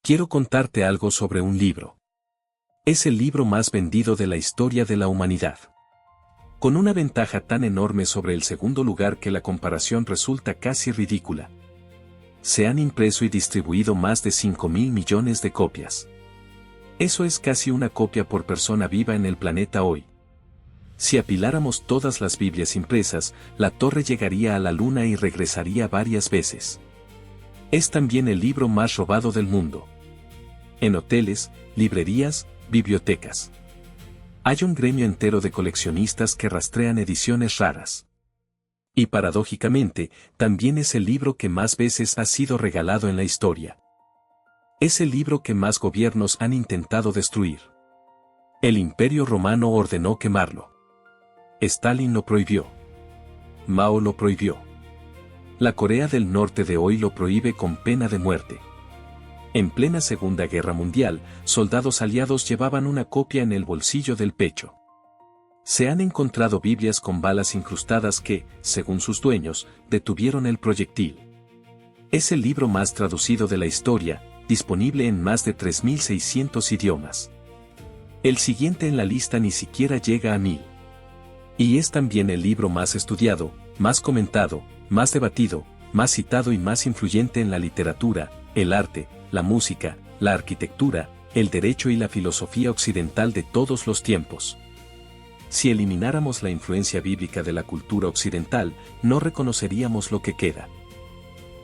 Quiero contarte algo sobre un libro. Es el libro más vendido de la historia de la humanidad. Con una ventaja tan enorme sobre el segundo lugar que la comparación resulta casi ridícula. Se han impreso y distribuido más de 5.000 millones de copias. Eso es casi una copia por persona viva en el planeta hoy. Si apiláramos todas las Biblias impresas, la torre llegaría a la luna y regresaría varias veces. Es también el libro más robado del mundo. En hoteles, librerías, bibliotecas. Hay un gremio entero de coleccionistas que rastrean ediciones raras. Y paradójicamente, también es el libro que más veces ha sido regalado en la historia. Es el libro que más gobiernos han intentado destruir. El Imperio Romano ordenó quemarlo. Stalin lo prohibió. Mao lo prohibió. La Corea del Norte de hoy lo prohíbe con pena de muerte. En plena Segunda Guerra Mundial, soldados aliados llevaban una copia en el bolsillo del pecho. Se han encontrado Biblias con balas incrustadas que, según sus dueños, detuvieron el proyectil. Es el libro más traducido de la historia, disponible en más de 3.600 idiomas. El siguiente en la lista ni siquiera llega a 1.000. Y es también el libro más estudiado, más comentado, más debatido, más citado y más influyente en la literatura, el arte, la música, la arquitectura, el derecho y la filosofía occidental de todos los tiempos. Si elimináramos la influencia bíblica de la cultura occidental, no reconoceríamos lo que queda.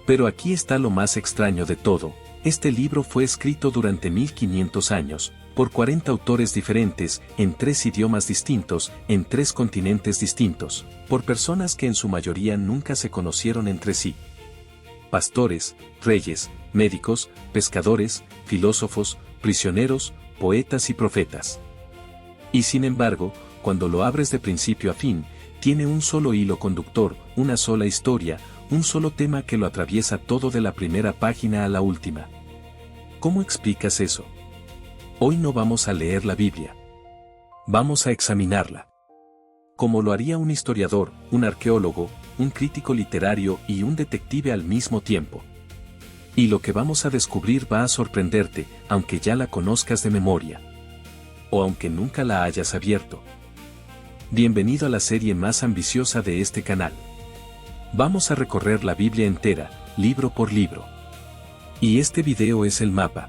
Pero aquí está lo más extraño de todo: este libro fue escrito durante 1500 años, por 40 autores diferentes, en 3 idiomas distintos, en 3 continentes distintos, por personas que en su mayoría nunca se conocieron entre sí. Pastores, reyes, médicos, pescadores, filósofos, prisioneros, poetas y profetas. Y sin embargo, cuando lo abres de principio a fin, tiene un solo hilo conductor, una sola historia, un solo tema que lo atraviesa todo de la primera página a la última. ¿Cómo explicas eso? Hoy no vamos a leer la Biblia. Vamos a examinarla. Como lo haría un historiador, un arqueólogo, un crítico literario y un detective al mismo tiempo. Y lo que vamos a descubrir va a sorprenderte, aunque ya la conozcas de memoria. O aunque nunca la hayas abierto. Bienvenido a la serie más ambiciosa de este canal. Vamos a recorrer la Biblia entera, libro por libro. Y este video es el mapa.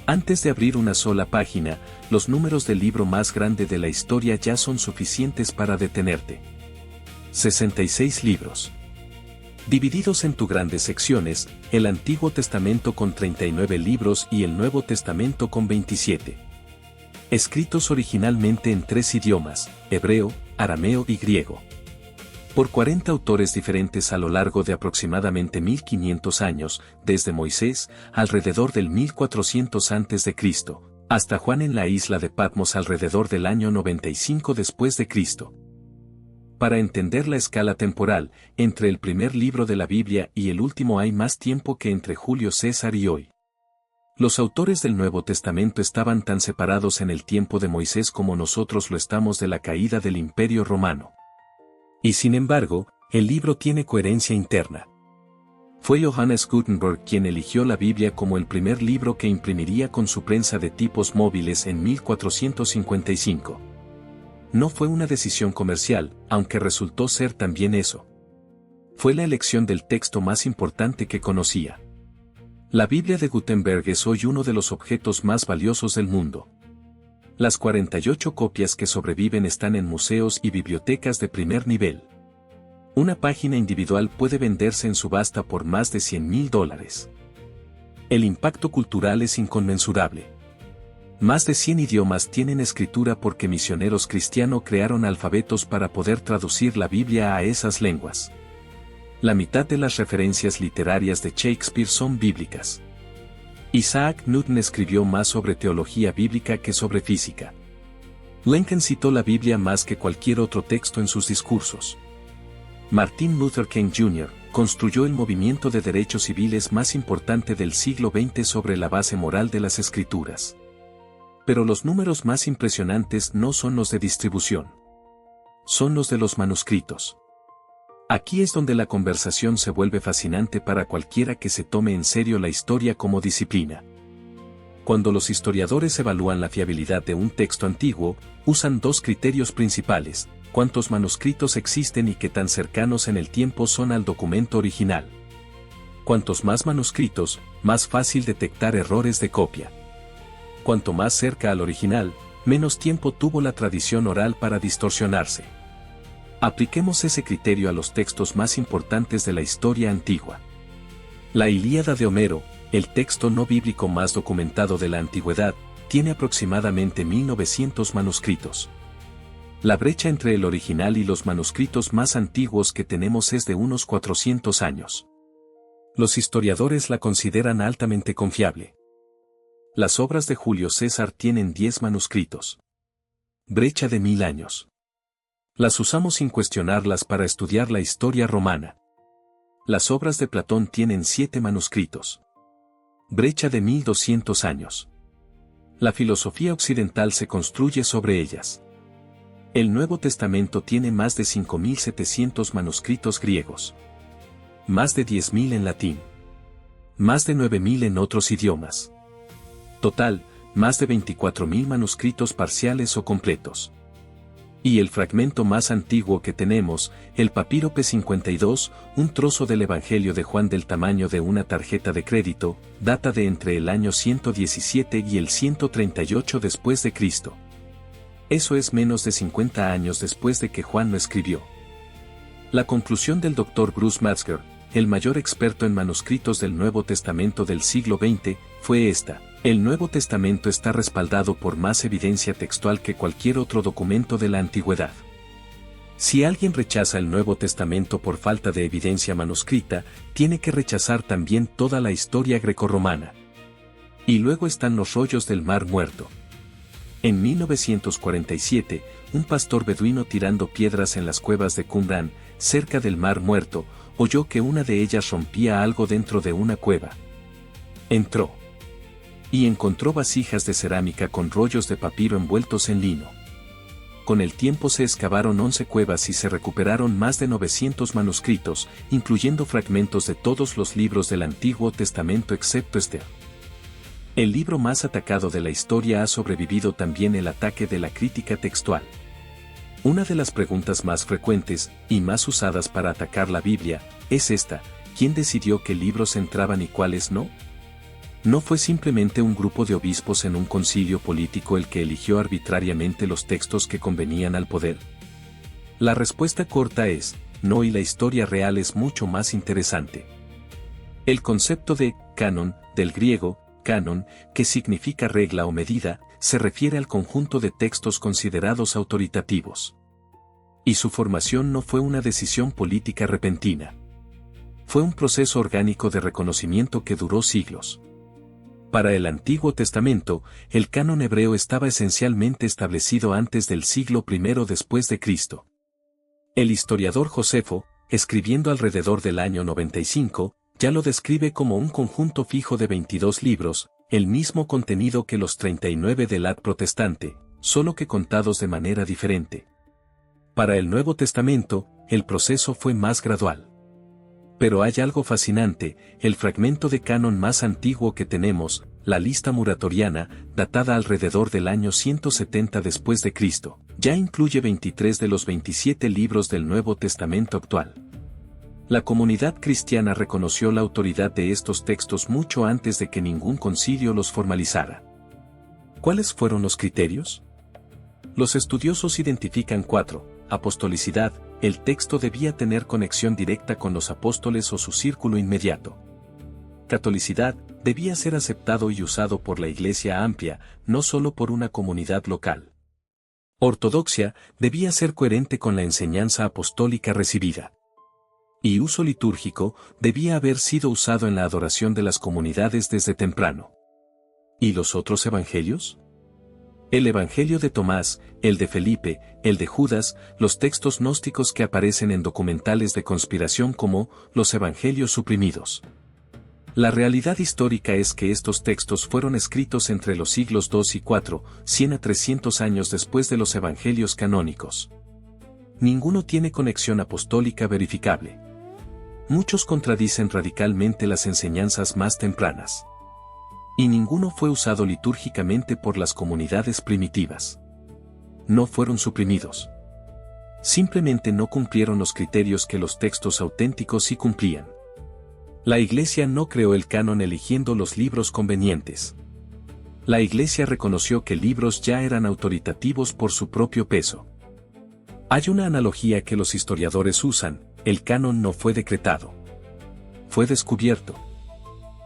Antes de abrir una sola página, los números del libro más grande de la historia ya son suficientes para detenerte. 66 libros. Divididos en grandes secciones, el Antiguo Testamento con 39 libros y el Nuevo Testamento con 27. Escritos originalmente en 3 idiomas, hebreo, arameo y griego. Por 40 autores diferentes a lo largo de aproximadamente 1500 años, desde Moisés, alrededor del 1400 a.C., hasta Juan en la isla de Patmos alrededor del año 95 después de Cristo. Para entender la escala temporal, entre el primer libro de la Biblia y el último hay más tiempo que entre Julio César y hoy. Los autores del Nuevo Testamento estaban tan separados en el tiempo de Moisés como nosotros lo estamos de la caída del Imperio Romano. Y sin embargo, el libro tiene coherencia interna. Fue Johannes Gutenberg quien eligió la Biblia como el primer libro que imprimiría con su prensa de tipos móviles en 1455. No fue una decisión comercial, aunque resultó ser también eso. Fue la elección del texto más importante que conocía. La Biblia de Gutenberg es hoy uno de los objetos más valiosos del mundo. Las 48 copias que sobreviven están en museos y bibliotecas de primer nivel. Una página individual puede venderse en subasta por más de $100.000. El impacto cultural es inconmensurable. Más de 100 idiomas tienen escritura porque misioneros cristianos crearon alfabetos para poder traducir la Biblia a esas lenguas. La mitad de las referencias literarias de Shakespeare son bíblicas. Isaac Newton escribió más sobre teología bíblica que sobre física. Lincoln citó la Biblia más que cualquier otro texto en sus discursos. Martin Luther King Jr. construyó el movimiento de derechos civiles más importante del siglo XX sobre la base moral de las Escrituras. Pero los números más impresionantes no son los de distribución. Son los de los manuscritos. Aquí es donde la conversación se vuelve fascinante para cualquiera que se tome en serio la historia como disciplina. Cuando los historiadores evalúan la fiabilidad de un texto antiguo, usan dos criterios principales: cuántos manuscritos existen y qué tan cercanos en el tiempo son al documento original. Cuantos más manuscritos, más fácil detectar errores de copia. Cuanto más cerca al original, menos tiempo tuvo la tradición oral para distorsionarse. Apliquemos ese criterio a los textos más importantes de la historia antigua. La Ilíada de Homero, el texto no bíblico más documentado de la antigüedad, tiene aproximadamente 1900 manuscritos. La brecha entre el original y los manuscritos más antiguos que tenemos es de unos 400 años. Los historiadores la consideran altamente confiable. Las obras de Julio César tienen 10 manuscritos. Brecha de 1000 años. Las usamos sin cuestionarlas para estudiar la historia romana. Las obras de Platón tienen 7 manuscritos. Brecha de 1200 años. La filosofía occidental se construye sobre ellas. El Nuevo Testamento tiene más de 5700 manuscritos griegos. Más de 10.000 en latín. Más de 9.000 en otros idiomas. Total, más de 24.000 manuscritos parciales o completos. Y el fragmento más antiguo que tenemos, el papiro P52, un trozo del Evangelio de Juan del tamaño de una tarjeta de crédito, data de entre el año 117 y el 138 después de Cristo. Eso es menos de 50 años después de que Juan lo escribió. La conclusión del Dr. Bruce Metzger, el mayor experto en manuscritos del Nuevo Testamento del siglo XX, fue esta: el Nuevo Testamento está respaldado por más evidencia textual que cualquier otro documento de la antigüedad. Si alguien rechaza el Nuevo Testamento por falta de evidencia manuscrita, tiene que rechazar también toda la historia grecorromana. Y luego están los rollos del Mar Muerto. En 1947, un pastor beduino tirando piedras en las cuevas de Qumran, cerca del Mar Muerto, oyó que una de ellas rompía algo dentro de una cueva. Entró y encontró vasijas de cerámica con rollos de papiro envueltos en lino. Con el tiempo se excavaron 11 cuevas y se recuperaron más de 900 manuscritos, incluyendo fragmentos de todos los libros del Antiguo Testamento excepto Esther. El libro más atacado de la historia ha sobrevivido también el ataque de la crítica textual. Una de las preguntas más frecuentes, y más usadas para atacar la Biblia, es esta: ¿quién decidió qué libros entraban y cuáles no? ¿No fue simplemente un grupo de obispos en un concilio político el que eligió arbitrariamente los textos que convenían al poder? La respuesta corta es, no, y la historia real es mucho más interesante. El concepto de canon, del griego, canon, que significa regla o medida, se refiere al conjunto de textos considerados autoritativos. Y su formación no fue una decisión política repentina. Fue un proceso orgánico de reconocimiento que duró siglos. Para el Antiguo Testamento, el canon hebreo estaba esencialmente establecido antes del siglo I después de Cristo. El historiador Josefo, escribiendo alrededor del año 95, ya lo describe como un conjunto fijo de 22 libros, el mismo contenido que los 39 del Ad Protestante, solo que contados de manera diferente. Para el Nuevo Testamento, el proceso fue más gradual. Pero hay algo fascinante: el fragmento de canon más antiguo que tenemos, la lista muratoriana, datada alrededor del año 170 después de Cristo, ya incluye 23 de los 27 libros del Nuevo Testamento actual. La comunidad cristiana reconoció la autoridad de estos textos mucho antes de que ningún concilio los formalizara. ¿Cuáles fueron los criterios? Los estudiosos identifican 4. Apostolicidad: el texto debía tener conexión directa con los apóstoles o su círculo inmediato. Catolicidad: debía ser aceptado y usado por la Iglesia amplia, no solo por una comunidad local. Ortodoxia: debía ser coherente con la enseñanza apostólica recibida. Y uso litúrgico: debía haber sido usado en la adoración de las comunidades desde temprano. ¿Y los otros evangelios? El Evangelio de Tomás, el de Felipe, el de Judas, los textos gnósticos que aparecen en documentales de conspiración como los Evangelios suprimidos. La realidad histórica es que estos textos fueron escritos entre los siglos II y IV, 100 a 300 años después de los Evangelios canónicos. Ninguno tiene conexión apostólica verificable. Muchos contradicen radicalmente las enseñanzas más tempranas. Y ninguno fue usado litúrgicamente por las comunidades primitivas. No fueron suprimidos. Simplemente no cumplieron los criterios que los textos auténticos sí cumplían. La Iglesia no creó el canon eligiendo los libros convenientes. La Iglesia reconoció que libros ya eran autoritativos por su propio peso. Hay una analogía que los historiadores usan: el canon no fue decretado. Fue descubierto.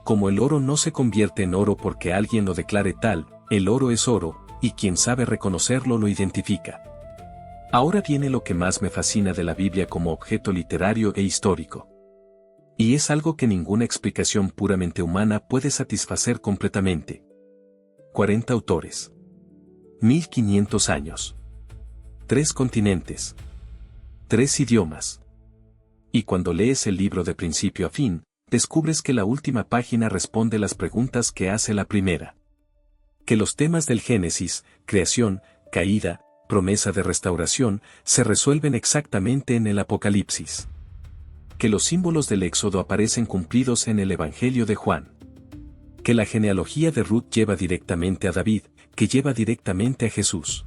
Como el oro no se convierte en oro porque alguien lo declare tal, el oro es oro, y quien sabe reconocerlo lo identifica. Ahora viene lo que más me fascina de la Biblia como objeto literario e histórico. Y es algo que ninguna explicación puramente humana puede satisfacer completamente. 40 autores. 1500 años. 3 continentes. 3 idiomas. Y cuando lees el libro de principio a fin, descubres que la última página responde las preguntas que hace la primera. Que los temas del Génesis, creación, caída, promesa de restauración, se resuelven exactamente en el Apocalipsis. Que los símbolos del Éxodo aparecen cumplidos en el Evangelio de Juan. Que la genealogía de Ruth lleva directamente a David, que lleva directamente a Jesús.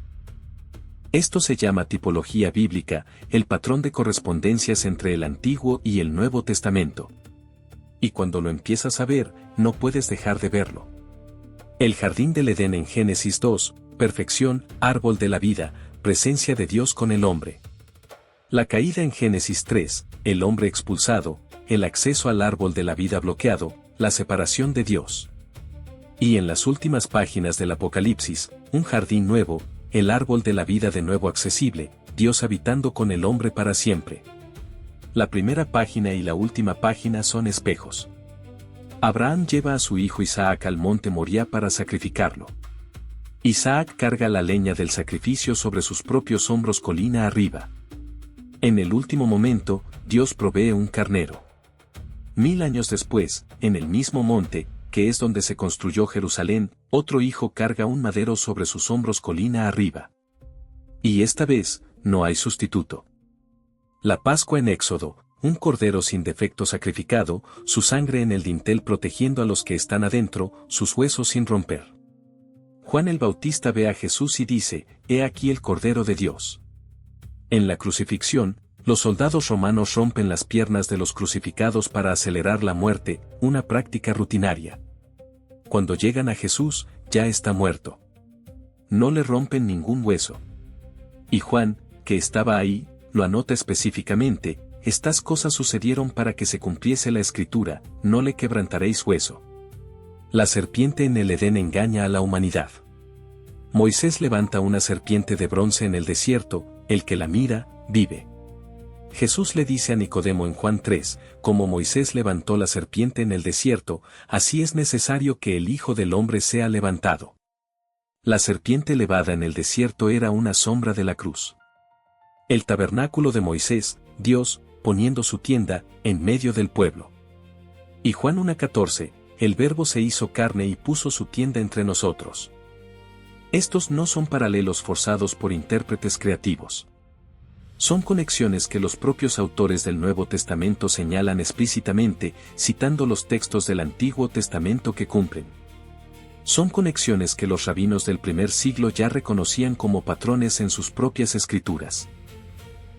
Esto se llama tipología bíblica, el patrón de correspondencias entre el Antiguo y el Nuevo Testamento. Y cuando lo empiezas a ver, no puedes dejar de verlo. El jardín del Edén en Génesis 2, perfección, árbol de la vida, presencia de Dios con el hombre. La caída en Génesis 3, el hombre expulsado, el acceso al árbol de la vida bloqueado, la separación de Dios. Y en las últimas páginas del Apocalipsis, un jardín nuevo, el árbol de la vida de nuevo accesible, Dios habitando con el hombre para siempre. La primera página y la última página son espejos. Abraham lleva a su hijo Isaac al monte Moriah para sacrificarlo. Isaac carga la leña del sacrificio sobre sus propios hombros colina arriba. En el último momento, Dios provee un carnero. 1000 años después, en el mismo monte, que es donde se construyó Jerusalén, otro hijo carga un madero sobre sus hombros colina arriba. Y esta vez, no hay sustituto. La Pascua en Éxodo, un cordero sin defecto sacrificado, su sangre en el dintel protegiendo a los que están adentro, sus huesos sin romper. Juan el Bautista ve a Jesús y dice: «He aquí el Cordero de Dios». En la crucifixión, los soldados romanos rompen las piernas de los crucificados para acelerar la muerte, una práctica rutinaria. Cuando llegan a Jesús, ya está muerto. No le rompen ningún hueso. Y Juan, que estaba ahí, lo anota específicamente: «Estas cosas sucedieron para que se cumpliese la Escritura, no le quebrantaréis hueso». La serpiente en el Edén engaña a la humanidad. Moisés levanta una serpiente de bronce en el desierto, el que la mira, vive. Jesús le dice a Nicodemo en Juan 3, como Moisés levantó la serpiente en el desierto, así es necesario que el Hijo del Hombre sea levantado. La serpiente levada en el desierto era una sombra de la cruz. El tabernáculo de Moisés, Dios, poniendo su tienda, en medio del pueblo. Y Juan 1:14, el Verbo se hizo carne y puso su tienda entre nosotros. Estos no son paralelos forzados por intérpretes creativos. Son conexiones que los propios autores del Nuevo Testamento señalan explícitamente, citando los textos del Antiguo Testamento que cumplen. Son conexiones que los rabinos del primer siglo ya reconocían como patrones en sus propias escrituras.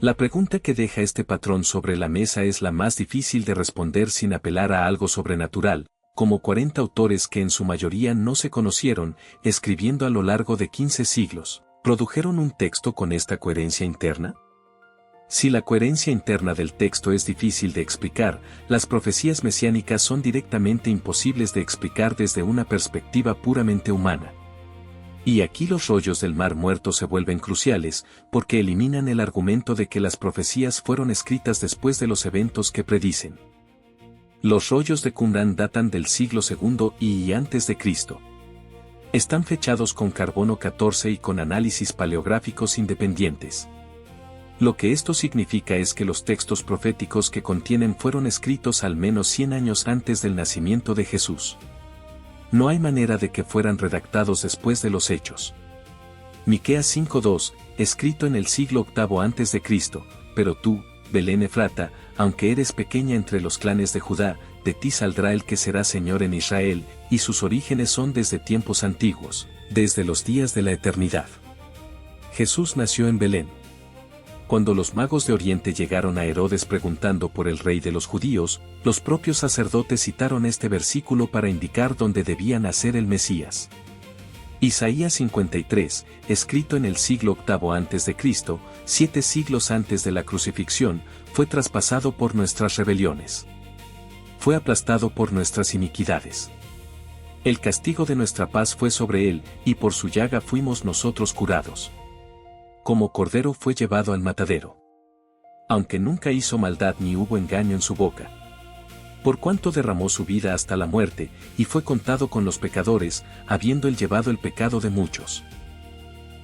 La pregunta que deja este patrón sobre la mesa es la más difícil de responder sin apelar a algo sobrenatural, como 40 autores que en su mayoría no se conocieron, escribiendo a lo largo de 15 siglos, ¿produjeron un texto con esta coherencia interna? Si la coherencia interna del texto es difícil de explicar, las profecías mesiánicas son directamente imposibles de explicar desde una perspectiva puramente humana. Y aquí los rollos del Mar Muerto se vuelven cruciales, porque eliminan el argumento de que las profecías fueron escritas después de los eventos que predicen. Los rollos de Qumrán datan del siglo II y antes de Cristo. Están fechados con carbono 14 y con análisis paleográficos independientes. Lo que esto significa es que los textos proféticos que contienen fueron escritos al menos 100 años antes del nacimiento de Jesús. No hay manera de que fueran redactados después de los hechos. Miqueas 5:2, escrito en el siglo VIII a.C., pero tú, Belén Efrata, aunque eres pequeña entre los clanes de Judá, de ti saldrá el que será Señor en Israel, y sus orígenes son desde tiempos antiguos, desde los días de la eternidad. Jesús nació en Belén. Cuando los magos de Oriente llegaron a Herodes preguntando por el rey de los judíos, los propios sacerdotes citaron este versículo para indicar dónde debía nacer el Mesías. Isaías 53, escrito en el siglo VIII a.C., 7 siglos antes de la crucifixión, fue traspasado por nuestras rebeliones. Fue aplastado por nuestras iniquidades. El castigo de nuestra paz fue sobre él, y por su llaga fuimos nosotros curados. Como cordero fue llevado al matadero. Aunque nunca hizo maldad ni hubo engaño en su boca. Por cuanto derramó su vida hasta la muerte, y fue contado con los pecadores, habiendo él llevado el pecado de muchos.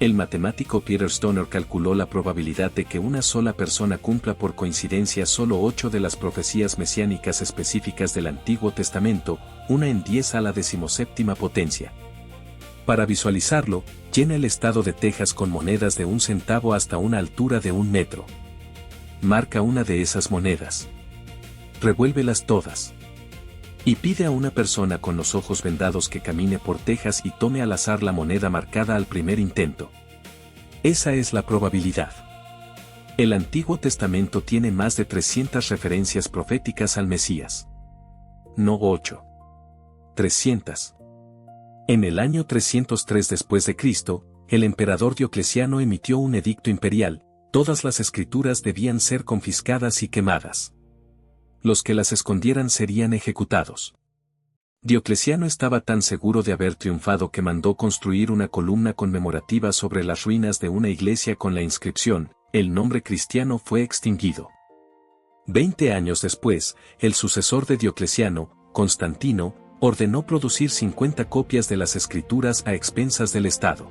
El matemático Peter Stoner calculó la probabilidad de que una sola persona cumpla por coincidencia solo 8 de las profecías mesiánicas específicas del Antiguo Testamento, 1 en 10 a la 17ª potencia. Para visualizarlo, llena el estado de Texas con monedas de 1 centavo hasta una altura de 1 metro. Marca una de esas monedas. Revuélvelas todas. Y pide a una persona con los ojos vendados que camine por Texas y tome al azar la moneda marcada al primer intento. Esa es la probabilidad. El Antiguo Testamento tiene más de 300 referencias proféticas al Mesías. No 8. 300. En el año 303 después de Cristo, el emperador Diocleciano emitió un edicto imperial: todas las escrituras debían ser confiscadas y quemadas. Los que las escondieran serían ejecutados. Diocleciano estaba tan seguro de haber triunfado que mandó construir una columna conmemorativa sobre las ruinas de una iglesia con la inscripción: el nombre cristiano fue extinguido. 20 años después, el sucesor de Diocleciano, Constantino, ordenó producir 50 copias de las escrituras a expensas del Estado.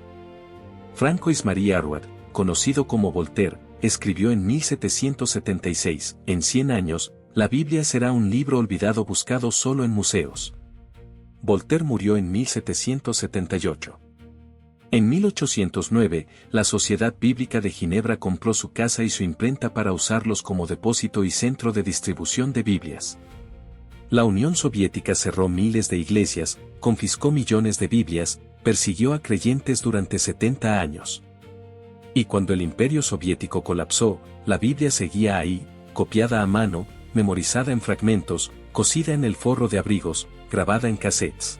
Francois-Marie Arouet, conocido como Voltaire, escribió en 1776, en 100 años, la Biblia será un libro olvidado buscado solo en museos. Voltaire murió en 1778. En 1809, la Sociedad Bíblica de Ginebra compró su casa y su imprenta para usarlos como depósito y centro de distribución de Biblias. La Unión Soviética cerró miles de iglesias, confiscó millones de Biblias, persiguió a creyentes durante 70 años. Y cuando el Imperio Soviético colapsó, la Biblia seguía ahí, copiada a mano, memorizada en fragmentos, cosida en el forro de abrigos, grabada en cassettes.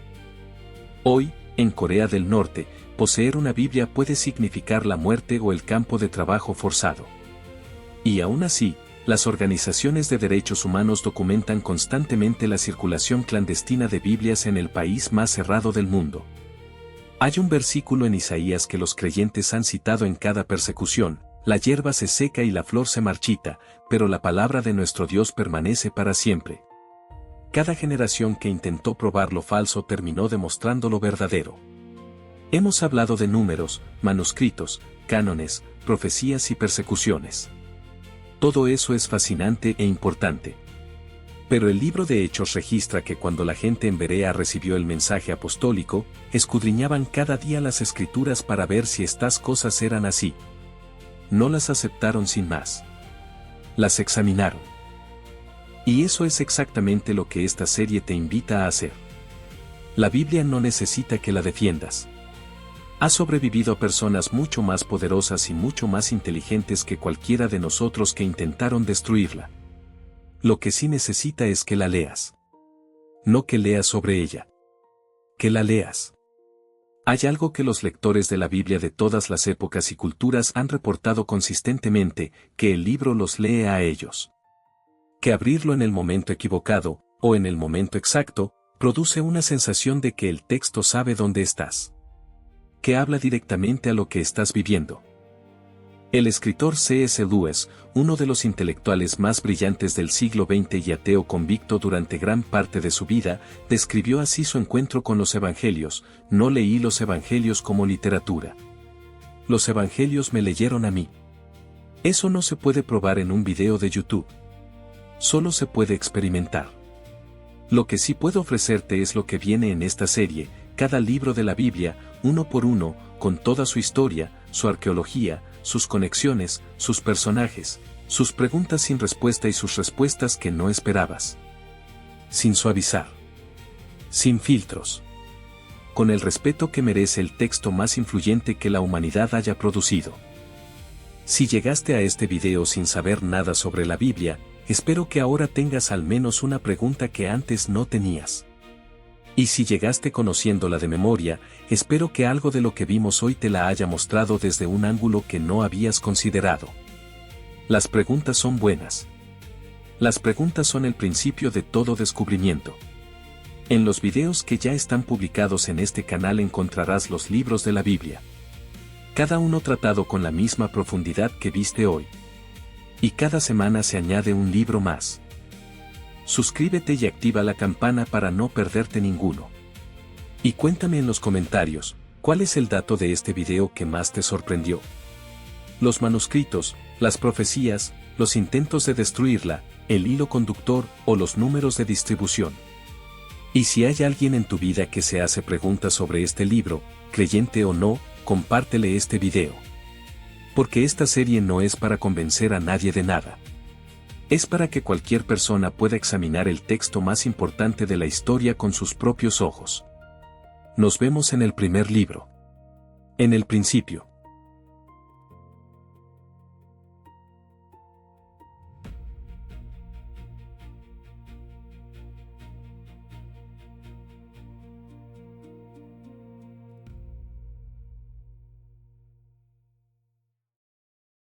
Hoy, en Corea del Norte, poseer una Biblia puede significar la muerte o el campo de trabajo forzado. Y aún así, las organizaciones de derechos humanos documentan constantemente la circulación clandestina de Biblias en el país más cerrado del mundo. Hay un versículo en Isaías que los creyentes han citado en cada persecución: la hierba se seca y la flor se marchita, pero la palabra de nuestro Dios permanece para siempre. Cada generación que intentó probar lo falso terminó demostrando lo verdadero. Hemos hablado de números, manuscritos, cánones, profecías y persecuciones. Todo eso es fascinante e importante. Pero el libro de Hechos registra que cuando la gente en Berea recibió el mensaje apostólico, escudriñaban cada día las escrituras para ver si estas cosas eran así. No las aceptaron sin más. Las examinaron. Y eso es exactamente lo que esta serie te invita a hacer. La Biblia no necesita que la defiendas. Ha sobrevivido a personas mucho más poderosas y mucho más inteligentes que cualquiera de nosotros que intentaron destruirla. Lo que sí necesita es que la leas. No que leas sobre ella. Que la leas. Hay algo que los lectores de la Biblia de todas las épocas y culturas han reportado consistentemente: que el libro los lee a ellos. Que abrirlo en el momento equivocado, o en el momento exacto, produce una sensación de que el texto sabe dónde estás. Que habla directamente a lo que estás viviendo. El escritor C.S. Lewis, uno de los intelectuales más brillantes del siglo XX y ateo convicto durante gran parte de su vida, describió así su encuentro con los evangelios: no leí los evangelios como literatura. Los evangelios me leyeron a mí. Eso no se puede probar en un video de YouTube. Solo se puede experimentar. Lo que sí puedo ofrecerte es lo que viene en esta serie: cada libro de la Biblia, uno por uno, con toda su historia, su arqueología, sus conexiones, sus personajes, sus preguntas sin respuesta y sus respuestas que no esperabas. sin suavizar, sin filtros, con el respeto que merece el texto más influyente que la humanidad haya producido. Si llegaste a este video sin saber nada sobre la Biblia, espero que ahora tengas al menos una pregunta que antes no tenías. Y si llegaste conociéndola de memoria, espero que algo de lo que vimos hoy te la haya mostrado desde un ángulo que no habías considerado. Las preguntas son buenas. Las preguntas son el principio de todo descubrimiento. En los videos que ya están publicados en este canal encontrarás los libros de la Biblia. Cada uno tratado con la misma profundidad que viste hoy. Y cada semana se añade un libro más. Suscríbete y activa la campana para no perderte ninguno. Y cuéntame en los comentarios, ¿cuál es el dato de este video que más te sorprendió? Los manuscritos, las profecías, los intentos de destruirla, el hilo conductor o los números de distribución. Y si hay alguien en tu vida que se hace preguntas sobre este libro, creyente o no, compártele este video. Porque esta serie no es para convencer a nadie de nada. Es para que cualquier persona pueda examinar el texto más importante de la historia con sus propios ojos. Nos vemos en el primer libro. En el principio.